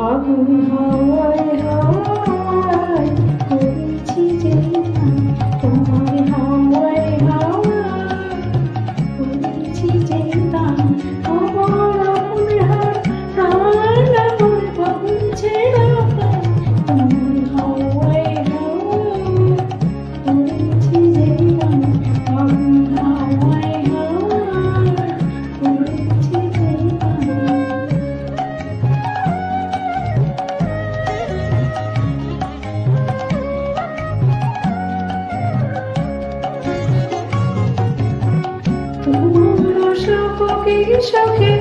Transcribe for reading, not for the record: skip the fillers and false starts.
আগুন হাওয়ায় হাওয়ায় করেছি যে গান, তোমার হাওয়ায় হাওয়ায় করেছি যে গান। আমার আপন হাত প্রাণ আমার ভাঙছে না প্রাণ, তোমার হাওয়ায় হাওয়ায় করেছি যে গান। আগুন হাওয়ায় হাওয়ায় করেছি যে গান। তোমার শোকে শোকে